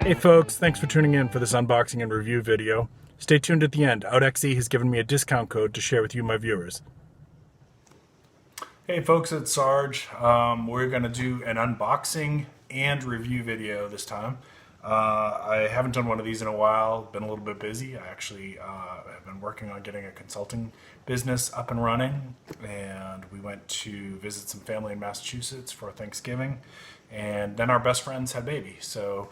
Hey folks, thanks for tuning in for this unboxing and review video. Stay tuned at the end. OUTXE has given me a discount code to share with you, my viewers. Hey folks, it's Sarge. We're going to do an unboxing and review video this time. I haven't done one of these in a while, been a little bit busy. I actually have been working on getting a consulting business up and running, and we went to visit some family in Massachusetts for Thanksgiving, and then our best friends had baby. So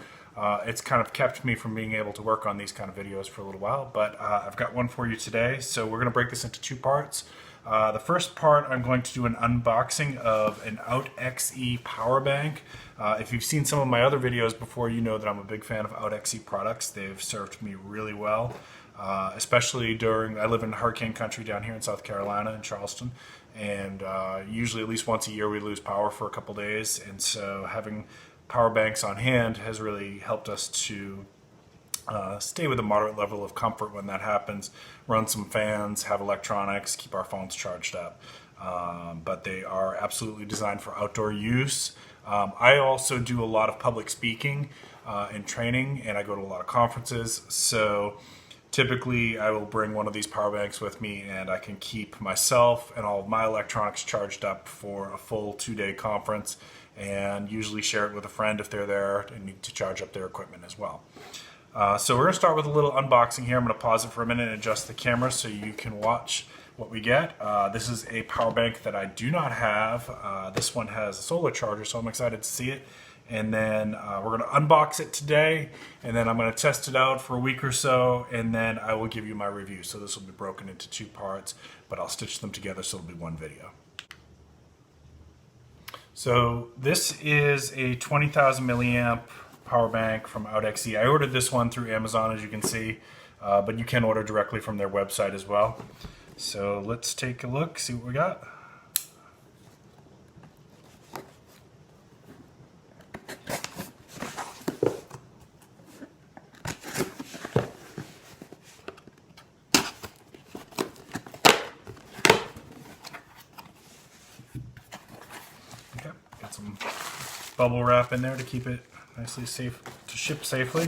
it's kind of kept me from being able to work on these kind of videos for a little while, but I've got one for you today. So we're going to break this into two parts. The first part, I'm going to do an unboxing of an OUTXE power bank. If you've seen some of my other videos before, you know that I'm a big fan of OUTXE products. They've served me really well, especially during, I live in hurricane country down here in South Carolina, in Charleston, and usually at least once a year we lose power for a couple days, and so having power banks on hand has really helped us to stay with a moderate level of comfort when that happens, run some fans, have electronics, keep our phones charged up. But they are absolutely designed for outdoor use. I also do a lot of public speaking and training, and I go to a lot of conferences. So typically I will bring one of these power banks with me, and I can keep myself and all of my electronics charged up for a full 2-day conference, and usually share it with a friend if they're there and need to charge up their equipment as well. So we're going to start with a little unboxing here. I'm going to pause it for a minute and adjust the camera so you can watch what we get. This is a power bank that I do not have. This one has a solar charger, so I'm excited to see it. And then we're going to unbox it today, and then I'm going to test it out for a week or so, and then I will give you my review. So this will be broken into two parts, but I'll stitch them together so it'll be one video. So this is a 20,000 milliamp power bank from OUTXE. I ordered this one through Amazon, as you can see, but you can order directly from their website as well. So let's take a look, see what we got. Okay, got some bubble wrap in there to keep it nicely safe to ship safely.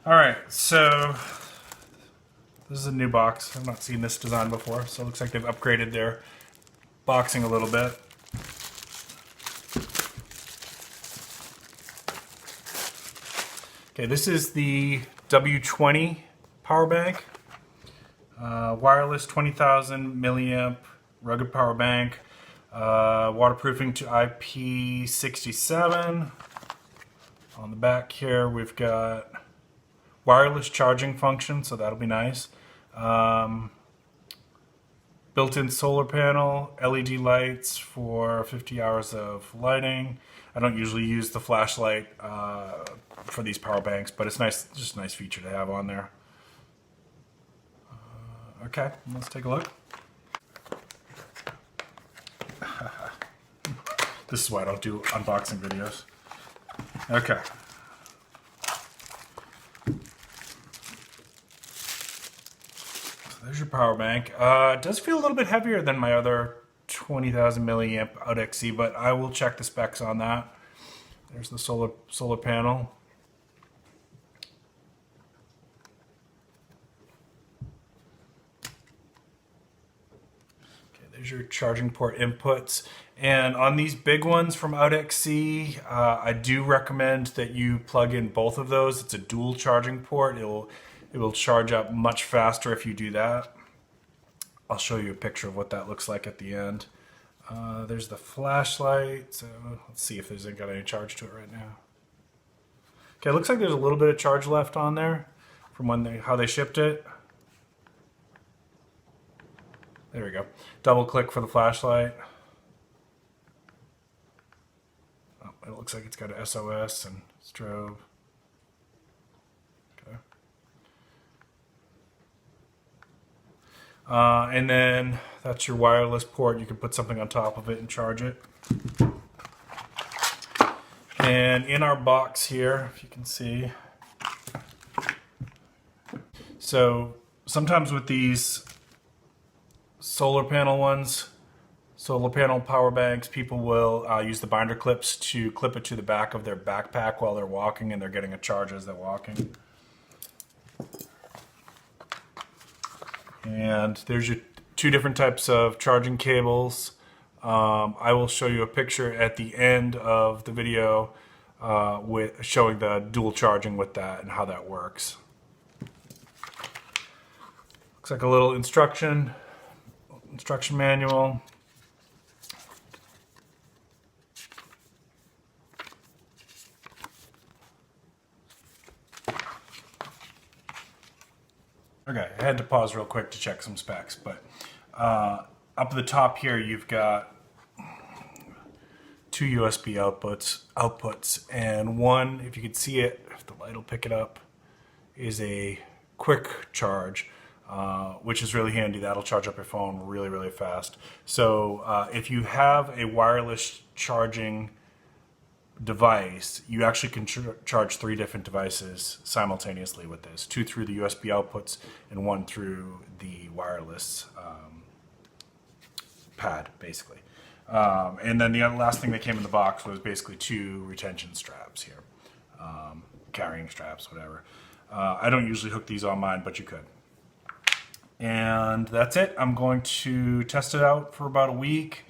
All right, so this is a new box. I've not seen this design before, so it looks like they've upgraded their boxing a little bit. Okay, this is the W20 power bank, wireless 20,000 milliamp rugged power bank, waterproofing to IP67. On the back here, we've got wireless charging function, so that'll be nice. Built-in solar panel, LED lights for 50 hours of lighting. I don't usually use the flashlight for these power banks, but it's nice, just a nice feature to have on there. Okay, let's take a look. This is why I don't do unboxing videos. Okay. So there's your power bank. It does feel a little bit heavier than my other 20,000 milliamp OUTXE, but I will check the specs on that. There's the solar panel. Okay, there's your charging port inputs. And on these big ones from OUTXE, I do recommend that you plug in both of those. It's a dual charging port. It will charge up much faster if you do that. I'll show you a picture of what that looks like at the end. There's the flashlight. So let's see if there's got any charge to it right now. Okay, it looks like there's a little bit of charge left on there from how they shipped it. There we go. Double click for the flashlight. It looks like it's got a SOS and strobe. Okay. And then that's your wireless port. You can put something on top of it and charge it. And in our box here, if you can see, so sometimes with these solar panel ones, solar panel power banks, people will use the binder clips to clip it to the back of their backpack while they're walking and they're getting a charge as they're walking. And there's your two different types of charging cables. I will show you a picture at the end of the video with showing the dual charging with that and how that works. Looks like a little instruction manual. Okay, I had to pause real quick to check some specs, but up at the top here you've got two USB outputs, and one, if you can see it, if the light will pick it up, is a quick charge, which is really handy. That'll charge up your phone really, really fast. So if you have a wireless charging device, you actually can charge three different devices simultaneously with this. Two through the USB outputs and one through the wireless pad, basically. And then the last thing that came in the box was basically two retention straps here. Carrying straps, whatever. I don't usually hook these on mine, but you could. And that's it. I'm going to test it out for about a week.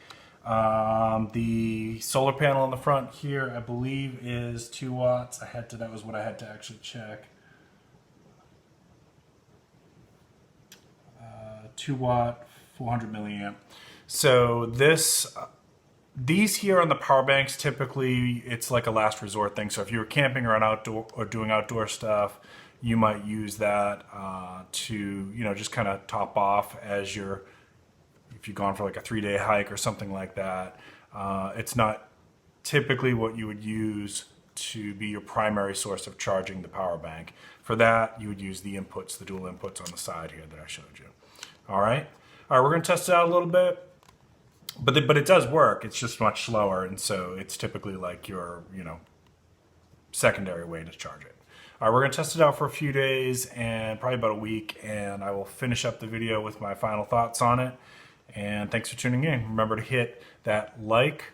The solar panel on the front here, I believe, is 2 watts. That was what I had to actually check. 2 watt, 400 milliamp. So these here on the power banks, typically it's like a last resort thing. So if you're camping or doing outdoor stuff, you might use that to just kind of top off as if you've gone for like a 3-day hike or something like that. It's not typically what you would use to be your primary source of charging the power bank. For that, you would use the inputs, the dual inputs on the side here that I showed you. All right, we're going to test it out a little bit. But it does work. It's just much slower, and so it's typically like your secondary way to charge it. All right, we're gonna test it out for a few days and probably about a week, and I will finish up the video with my final thoughts on it. And thanks for tuning in. Remember to hit that like,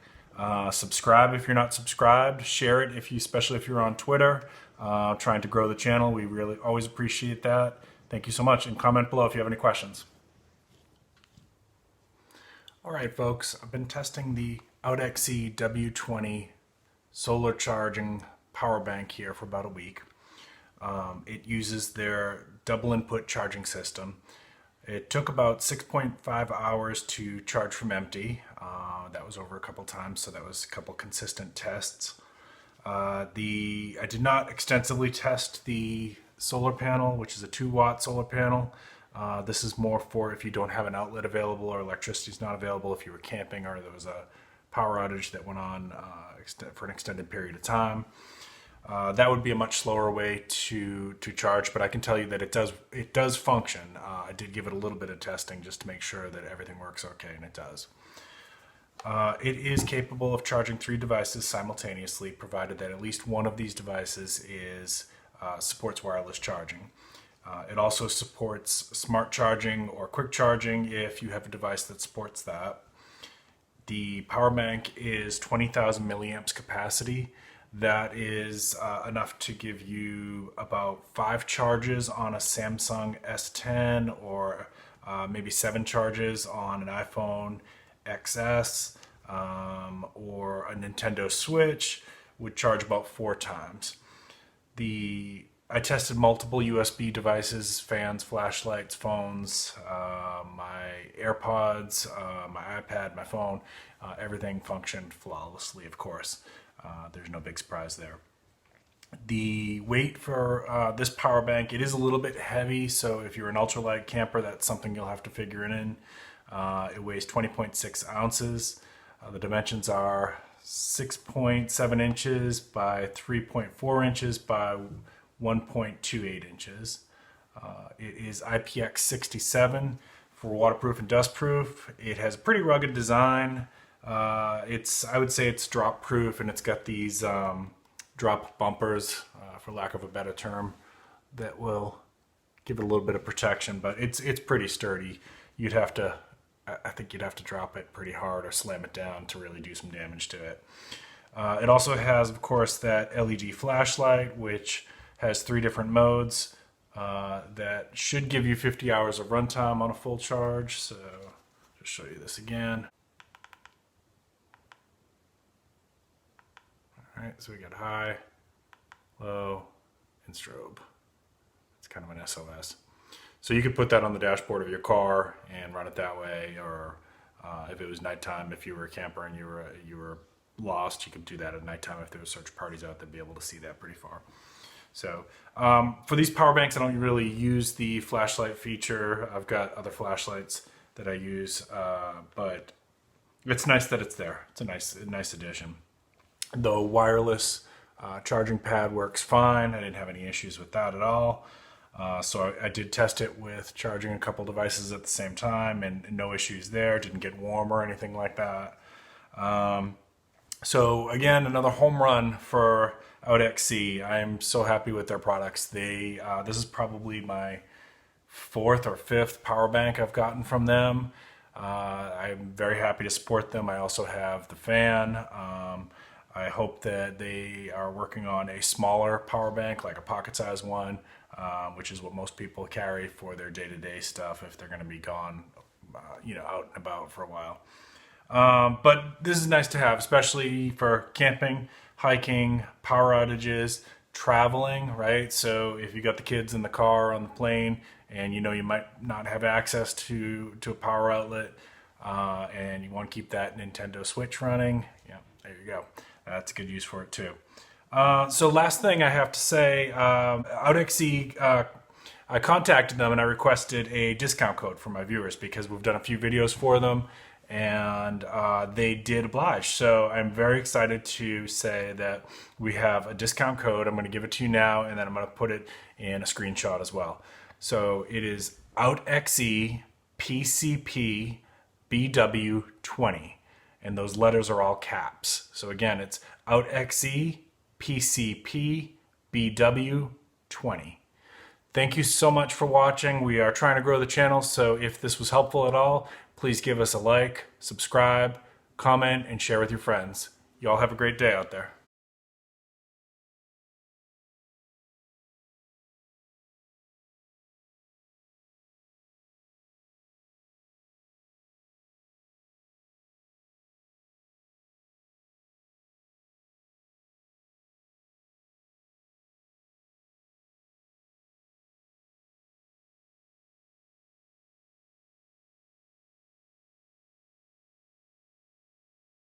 subscribe if you're not subscribed, share it especially if you're on Twitter, trying to grow the channel. We really always appreciate that. Thank you so much, and comment below if you have any questions. All right, folks, I've been testing the OUTXE W20 solar charging power bank here for about a week. It uses their double input charging system. It took about 6.5 hours to charge from empty. That was over a couple times, so that was a couple consistent tests. I did not extensively test the solar panel, which is a 2 watt solar panel. This is more for if you don't have an outlet available or electricity is not available, if you were camping or there was a power outage that went on for an extended period of time. That would be a much slower way to charge, but I can tell you that it does function. I did give it a little bit of testing just to make sure that everything works okay, and it does. It is capable of charging 3 devices simultaneously, provided that at least one of these devices supports wireless charging. It also supports smart charging or quick charging if you have a device that supports that. The power bank is 20,000 milliamps capacity. That is enough to give you about 5 charges on a Samsung S10 or maybe 7 charges on an iPhone XS or a Nintendo Switch. Would charge about 4 times. I tested multiple USB devices, fans, flashlights, phones, my AirPods, my iPad, my phone. Everything functioned flawlessly, of course. There's no big surprise there. The weight for this power bank, it is a little bit heavy, so if you're an ultralight camper, that's something you'll have to figure in. It weighs 20.6 ounces. The dimensions are 6.7 inches by 3.4 inches by 1.28 inches. It is IPX67 for waterproof and dustproof. It has a pretty rugged design. I would say it's drop proof, and it's got these drop bumpers, for lack of a better term, that will give it a little bit of protection, but it's pretty sturdy. You'd have to I think you'd have to drop it pretty hard or slam it down to really do some damage to it. It also has, of course, that LED flashlight, which has 3 different modes that should give you 50 hours of runtime on a full charge. So just show you this again. All right, so we got high, low, and strobe. It's kind of an SOS. So you could put that on the dashboard of your car and run it that way, or if it was nighttime, if you were a camper and you were lost, you could do that at nighttime. If there were search parties out, they'd be able to see that pretty far. So for these power banks, I don't really use the flashlight feature. I've got other flashlights that I use, but it's nice that it's there. It's a nice addition. The wireless charging pad works fine. I didn't have any issues with that at all. So I did test it with charging a couple devices at the same time, and no issues there. Didn't get warm or anything like that. So again, another home run for OUTXE. I'm so happy with their products. This is probably my 4th or 5th power bank I've gotten from them. I'm very happy to support them. I also have the fan. I hope that they are working on a smaller power bank, like a pocket-sized one, which is what most people carry for their day-to-day stuff if they're going to be gone, out and about for a while. But this is nice to have, especially for camping, hiking, power outages, traveling, right? So if you got the kids in the car on the plane and you might not have access to a power outlet, and you want to keep that Nintendo Switch running, there you go. That's a good use for it too. So last thing I have to say, OUTXE, I contacted them and I requested a discount code for my viewers because we've done a few videos for them, and they did oblige. So I'm very excited to say that we have a discount code. I'm going to give it to you now, and then I'm going to put it in a screenshot as well. So it is OUTXE PCP BW20. And those letters are all caps. So again, it's OUTXE PCP BW20. Thank you so much for watching. We are trying to grow the channel, so if this was helpful at all, please give us a like, subscribe, comment, and share with your friends. You all have a great day out there.